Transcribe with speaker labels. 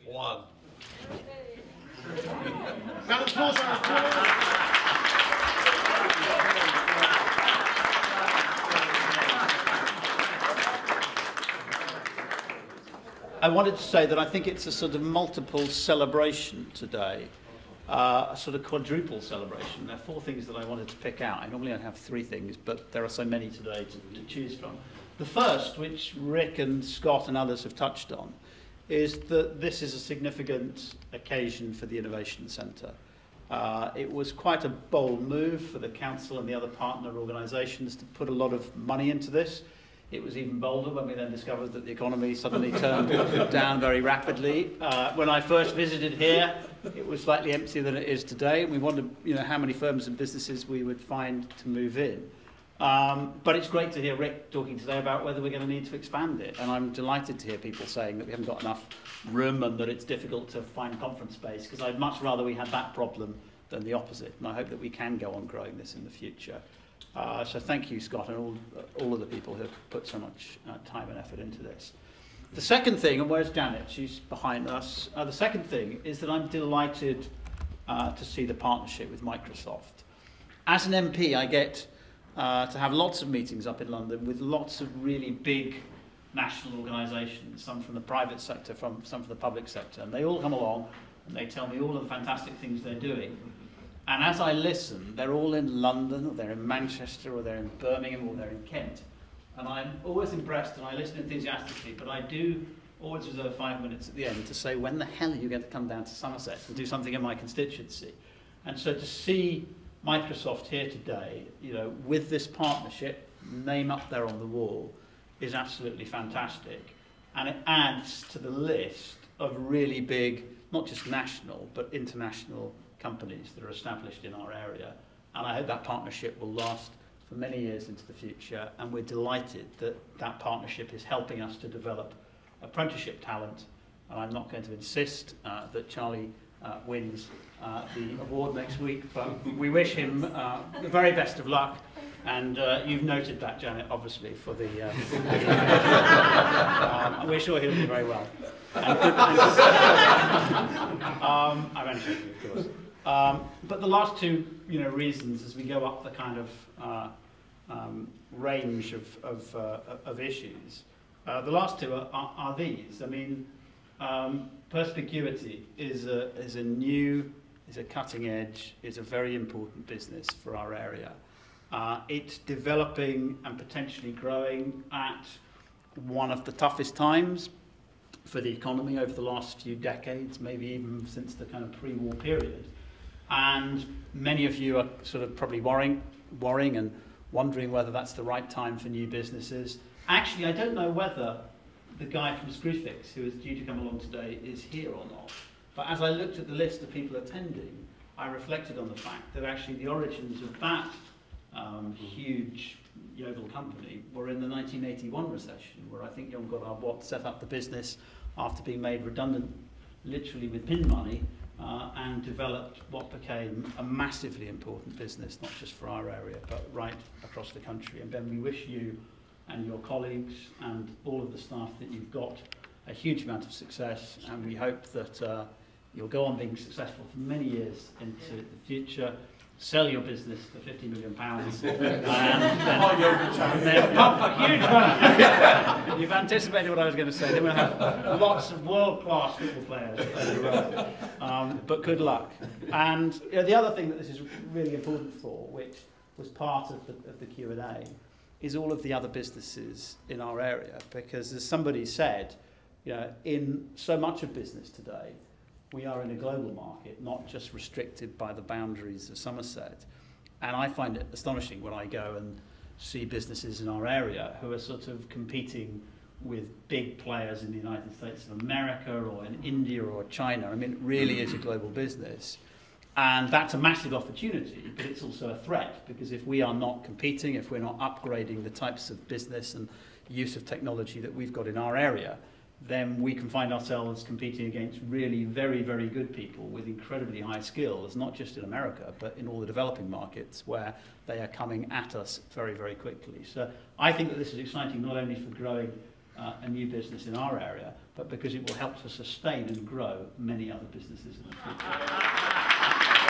Speaker 1: One.
Speaker 2: Round of applause, round of applause. I wanted to say that I think it's a sort of multiple celebration today, a sort of quadruple celebration. There are four things that I wanted to pick out. I normally only have three things, but there are so many today to choose from. The first, which Rick and Scott and others have touched on, is that this is a significant occasion for the Innovation Centre. It was quite a bold move for the Council and the other partner organisations to put a lot of money into this. It was even bolder when we then discovered that the economy suddenly turned down very rapidly. When I first visited here, it was slightly emptier than it is today. We wondered, how many firms and businesses we would find to move in. But it's great to hear Rick talking today about whether we're going to need to expand it. And I'm delighted to hear people saying that we haven't got enough room and that it's difficult to find conference space, because I'd much rather we had that problem than the opposite. And I hope that we can go on growing this in the future. So thank you, Scott, and all of the people who have put so much time and effort into this. The second thing, and where's Janet? She's behind us. The second thing is that I'm delighted to see the partnership with Microsoft. As an MP, I get to have lots of meetings up in London with lots of really big national organisations, some from the private sector, some from the public sector, and they all come along and they tell me all of the fantastic things they're doing. And as I listen, they're all in London, or they're in Manchester, or they're in Birmingham, or they're in Kent. And I'm always impressed, and I listen enthusiastically, but I do always reserve 5 minutes at the end to say, when the hell are you going to come down to Somerset and do something in my constituency? And so to see Microsoft here today, with this partnership, name up there on the wall, is absolutely fantastic. And it adds to the list of really big, not just national, but international companies that are established in our area. And I hope that partnership will last for many years into the future. And we're delighted that that partnership is helping us to develop apprenticeship talent. And I'm not going to insist that Charlie wins the award next week, but we wish him the very best of luck. And you've noted that, Janet, obviously, for the... we're sure he'll do very well. I'm only joking, of course. But the last two reasons, as we go up the kind of range of issues, the last two are these. I mean, Perspicuity is a cutting edge, is a very important business for our area. It's developing and potentially growing at one of the toughest times for the economy over the last few decades, maybe even since the kind of pre-war period. And many of you are sort of probably worrying and wondering whether that's the right time for new businesses. Actually, I don't know whether the guy from Screwfix, who is due to come along today, is here or not. But as I looked at the list of people attending, I reflected on the fact that actually the origins of that huge Yeovil company were in the 1981 recession, where I think Jon Goddard Watt set up the business after being made redundant, literally with pin money, and developed what became a massively important business, not just for our area, but right across the country. And Ben, we wish you and your colleagues and all of the staff that you've got a huge amount of success, and we hope that you'll go on being successful for many years into the future. Sell your business for £50 million, You've anticipated what I was going to say. Then we'll have lots of world-class football players. But good luck. And the other thing that this is really important for, which was part of the Q&A, is all of the other businesses in our area. Because as somebody said, in so much of business today, we are in a global market, not just restricted by the boundaries of Somerset. And I find it astonishing when I go and see businesses in our area who are sort of competing with big players in the United States of America or in India or China. I mean, it really is a global business. And that's a massive opportunity, but it's also a threat, because if we are not competing, if we're not upgrading the types of business and use of technology that we've got in our area, then we can find ourselves competing against really very, very good people with incredibly high skills, not just in America, but in all the developing markets where they are coming at us very, very quickly. So I think that this is exciting not only for growing a new business in our area, but because it will help to sustain and grow many other businesses in the future.